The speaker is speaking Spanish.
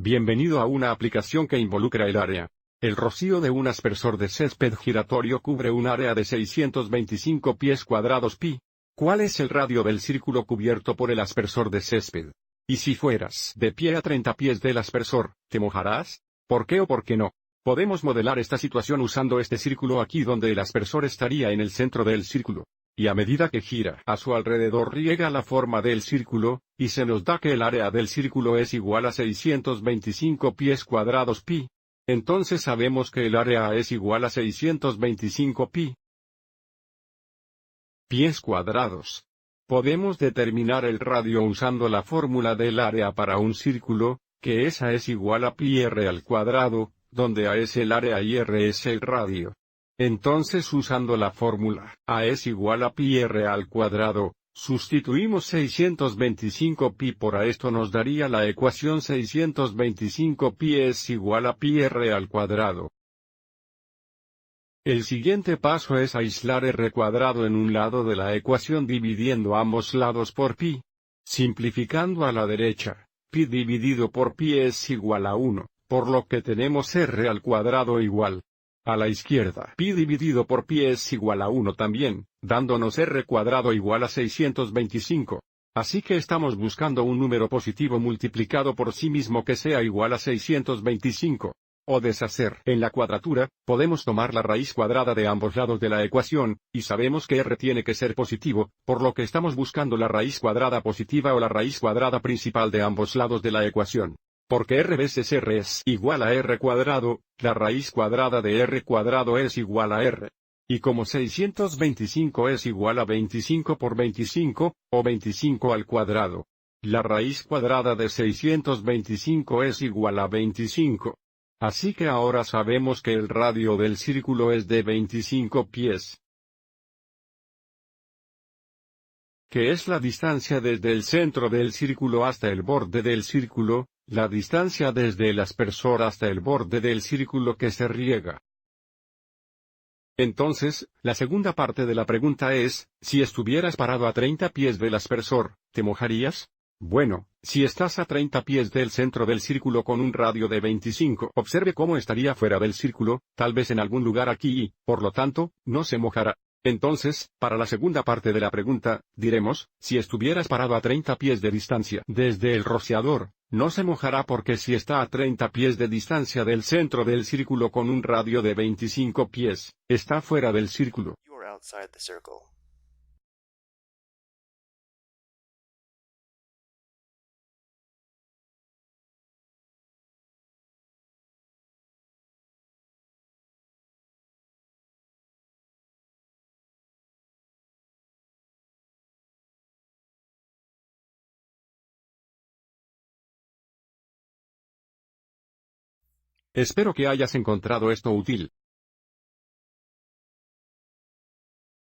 Bienvenido a una aplicación que involucra el área. El rocío de un aspersor de césped giratorio cubre un área de 625 pies cuadrados pi. ¿Cuál es el radio del círculo cubierto por el aspersor de césped? Y si fueras de pie a 30 pies del aspersor, ¿te mojarás? ¿Por qué o por qué no? Podemos modelar esta situación usando este círculo aquí donde el aspersor estaría en el centro del círculo. Y a medida que gira a su alrededor riega la forma del círculo, y se nos da que el área del círculo es igual a 625 pies cuadrados pi. Entonces sabemos que el área es igual a 625 pies cuadrados. Podemos determinar el radio usando la fórmula del área para un círculo, que esa es igual a pi r al cuadrado, donde a es el área y r es el radio. Entonces usando la fórmula, A es igual a pi r al cuadrado, sustituimos 625 pi por A. Esto nos daría la ecuación 625 pi es igual a pi r al cuadrado. El siguiente paso es aislar r cuadrado en un lado de la ecuación dividiendo ambos lados por pi. Simplificando a la derecha, pi dividido por pi es igual a 1, por lo que tenemos r al cuadrado igual. A la izquierda, pi dividido por pi es igual a 1 también, dándonos r cuadrado igual a 625. Así que estamos buscando un número positivo multiplicado por sí mismo que sea igual a 625. O deshacer en la cuadratura, podemos tomar la raíz cuadrada de ambos lados de la ecuación, y sabemos que r tiene que ser positivo, por lo que estamos buscando la raíz cuadrada positiva o la raíz cuadrada principal de ambos lados de la ecuación. Porque r veces r es igual a r cuadrado, la raíz cuadrada de r cuadrado es igual a r. Y como 625 es igual a 25 por 25, o 25 al cuadrado, la raíz cuadrada de 625 es igual a 25. Así que ahora sabemos que el radio del círculo es de 25 pies. Que es la distancia desde el centro del círculo hasta el borde del círculo, la distancia desde el aspersor hasta el borde del círculo que se riega. Entonces, la segunda parte de la pregunta es, si estuvieras parado a 30 pies del aspersor, ¿te mojarías? Bueno, si estás a 30 pies del centro del círculo con un radio de 25, observe cómo estaría fuera del círculo, tal vez en algún lugar aquí y, por lo tanto, no se mojará. Entonces, para la segunda parte de la pregunta, diremos, si estuvieras parado a 30 pies de distancia desde el rociador, no se mojará porque si está a 30 pies de distancia del centro del círculo con un radio de 25 pies, está fuera del círculo. Espero que hayas encontrado esto útil.